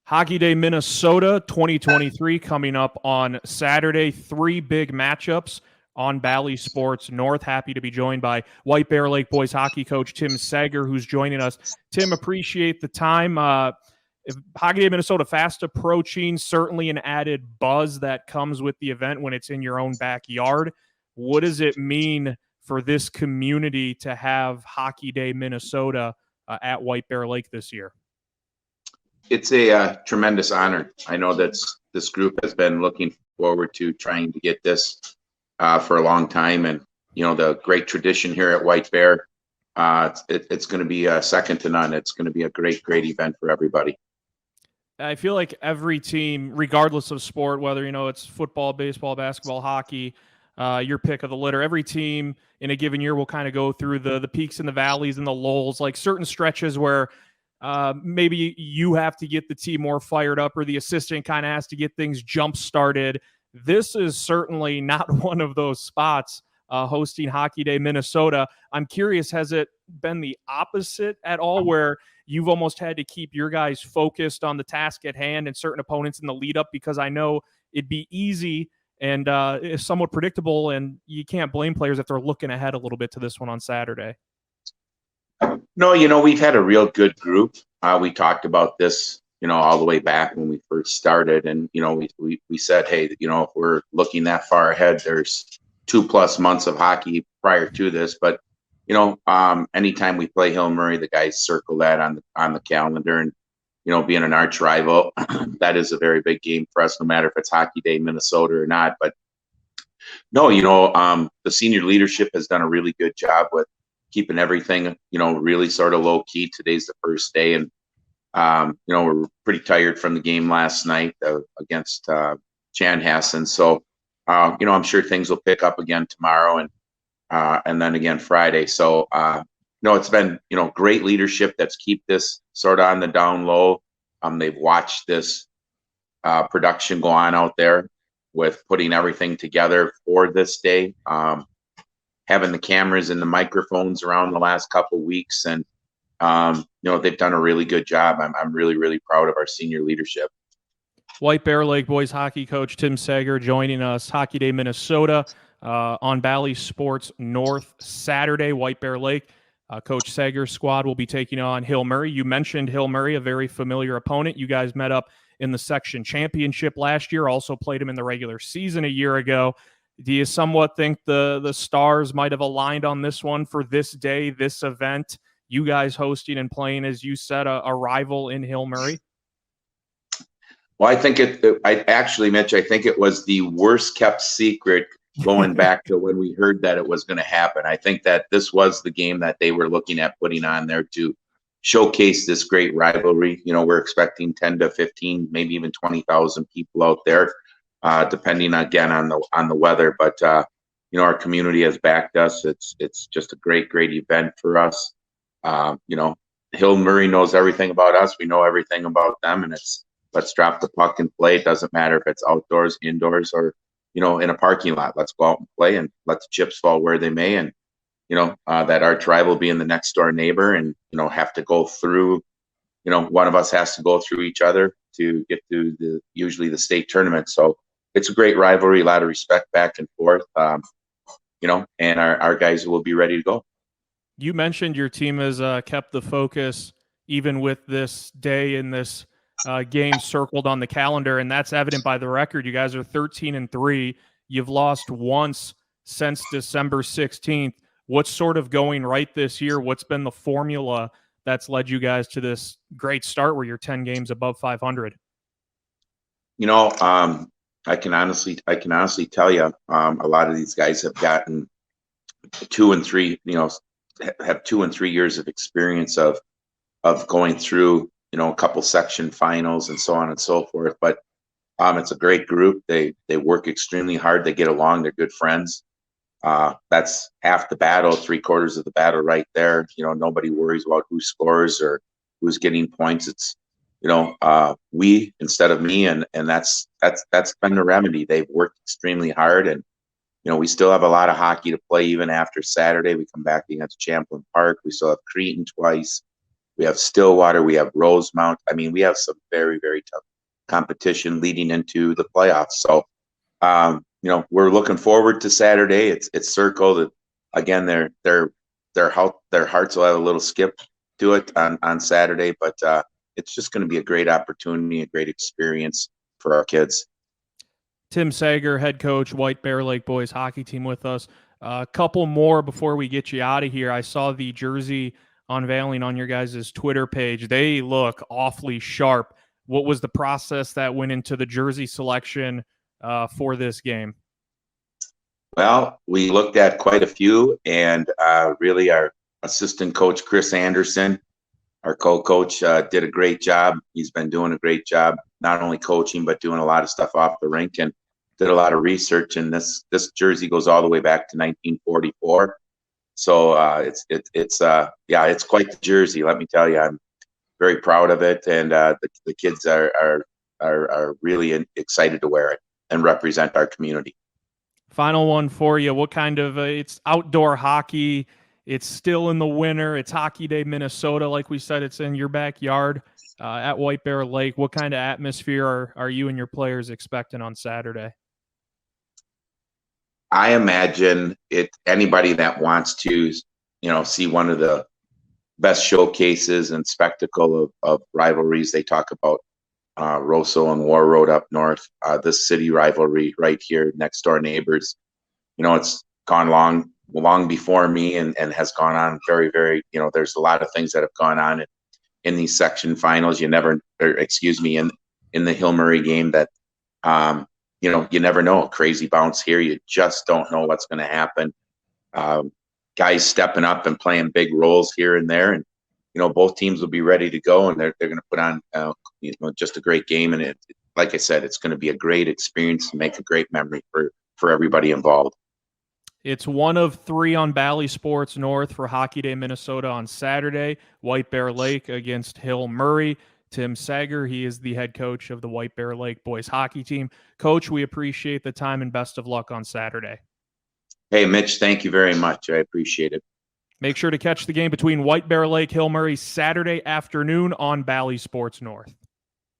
Hockey Day Minnesota 2023 coming up on Saturday. 3 big matchups on Bally Sports North. Happy to be joined by White Bear Lake boys hockey coach Tim Sager, who's joining us. Tim, appreciate the time. If Hockey Day Minnesota fast approaching, certainly an added buzz that comes with the event when it's in your own backyard. What does it mean for this community to have Hockey Day Minnesota at White Bear Lake this year? It's a tremendous honor. I know that this group has been looking forward to trying to get this for a long time, and the great tradition here at White Bear. It's going to be second to none. It's going to be a great event for everybody. I feel like every team, regardless of sport, whether it's football, baseball, basketball, hockey, your pick of the litter, every team in a given year will kind of go through the peaks and the valleys and the lulls, like certain stretches where maybe you have to get the team more fired up or the assistant kind of has to get things jump started. This is certainly not one of those spots hosting Hockey Day Minnesota. I'm curious, has it been the opposite at all where you've almost had to keep your guys focused on the task at hand and certain opponents in the lead up? Because I know it'd be easy and somewhat predictable, and you can't blame players if they're looking ahead a little bit to this one on Saturday. No, we've had a real good group. We talked about this, all the way back when we first started. And, we said, hey, if we're looking that far ahead, there's 2+ months of hockey prior to this. But, anytime we play HillMurray, the guys circle that on the calendar. And, being an arch rival, that is a very big game for us, no matter if it's Hockey Day Minnesota or not. But no, the senior leadership has done a really good job with keeping everything, really sort of low key. Today's the first day, and we're pretty tired from the game last night against Chanhassen. So, I'm sure things will pick up again tomorrow and then again Friday. So, it's been great leadership that's keep this sort of on the down low. They've watched this production go on out there with putting everything together for this day. Having the cameras and the microphones around the last couple of weeks, and they've done a really good job. I'm really proud of our senior leadership. White Bear Lake boys hockey coach Tim Sager joining us. Hockey Day Minnesota on Bally Sports North Saturday. White Bear Lake, Coach Sager's squad will be taking on HillMurray. You mentioned HillMurray, a very familiar opponent. You guys met up in the section championship last year. Also played him in the regular season a year ago. Do you somewhat think the stars might have aligned on this one for this day, this event, you guys hosting and playing, as you said, a rival in HillMurray? Well, I think Mitch, I think it was the worst kept secret going back to when we heard that it was going to happen. I think that this was the game that they were looking at putting on there to showcase this great rivalry. We're expecting 10 to 15, maybe even 20,000 people out there. Depending again on the weather, but our community has backed us. It's just a great event for us. HillMurray knows everything about us. We know everything about them, and it's let's drop the puck and play. It doesn't matter if it's outdoors, indoors, or in a parking lot. Let's go out and play and let the chips fall where they may. And that arch rival being the next door neighbor, and have to go through. One of us has to go through each other to get to usually the state tournament. So it's a great rivalry, a lot of respect back and forth, and our guys will be ready to go. You mentioned your team has kept the focus even with this day and this game circled on the calendar, and that's evident by the record. You guys are 13-3. You've lost once since December 16th. What's sort of going right this year? What's been the formula that's led you guys to this great start where you're 10 games above 500? I can honestly tell you, a lot of these guys have gotten 2 and 3, have 2 and 3 years of experience of going through, a couple section finals and so on and so forth. But it's a great group. They work extremely hard. They get along. They're good friends. That's half the battle, 3/4 of the battle right there. Nobody worries about who scores or who's getting points. It's we instead of me, and that's been the remedy. They've worked extremely hard, and we still have a lot of hockey to play even after Saturday. We come back against Champlain Park. We still have Cretin twice. we have Stillwater, we have Rosemount. I mean, we have some very, very tough competition leading into the playoffs. So, we're looking forward to Saturday. It's Circle. Again, their hearts will have a little skip to it on Saturday, but it's just going to be a great opportunity, a great experience for our kids. Tim Sager, head coach, White Bear Lake boys hockey team, with us. A couple more before we get you out of here. I saw the jersey unveiling on your guys' Twitter page. They look awfully sharp. What was the process that went into the jersey selection for this game? Well, we looked at quite a few, and really our assistant coach, Chris Anderson, our co-coach, did a great job. He's been doing a great job, not only coaching, but doing a lot of stuff off the rink, and did a lot of research. And this jersey goes all the way back to 1944. So it's quite the jersey. Let me tell you, I'm very proud of it, and the kids are really excited to wear it and represent our community. Final one for you. What kind of it's outdoor hockey? It's still in the winter. It's Hockey Day, Minnesota. Like we said, it's in your backyard at White Bear Lake. What kind of atmosphere are you and your players expecting on Saturday? I imagine anybody that wants to, see one of the best showcases and spectacle of rivalries. They talk about Rosso and War Road up north, this city rivalry right here, next door neighbors. It's gone long before me and has gone on very, very, there's a lot of things that have gone on in these section finals. In the HillMurray game that, you never know. A crazy bounce here. You just don't know what's going to happen. Guys stepping up and playing big roles here and there. And, both teams will be ready to go, and they're going to put on, just a great game. And like I said, it's going to be a great experience and make a great memory for everybody involved. It's one of 3 on Bally Sports North for Hockey Day, Minnesota on Saturday. White Bear Lake against HillMurray. Tim Sager, he is the head coach of the White Bear Lake boys hockey team. Coach, we appreciate the time and best of luck on Saturday. Hey, Mitch, thank you very much. I appreciate it. Make sure to catch the game between White Bear Lake, HillMurray Saturday afternoon on Bally Sports North.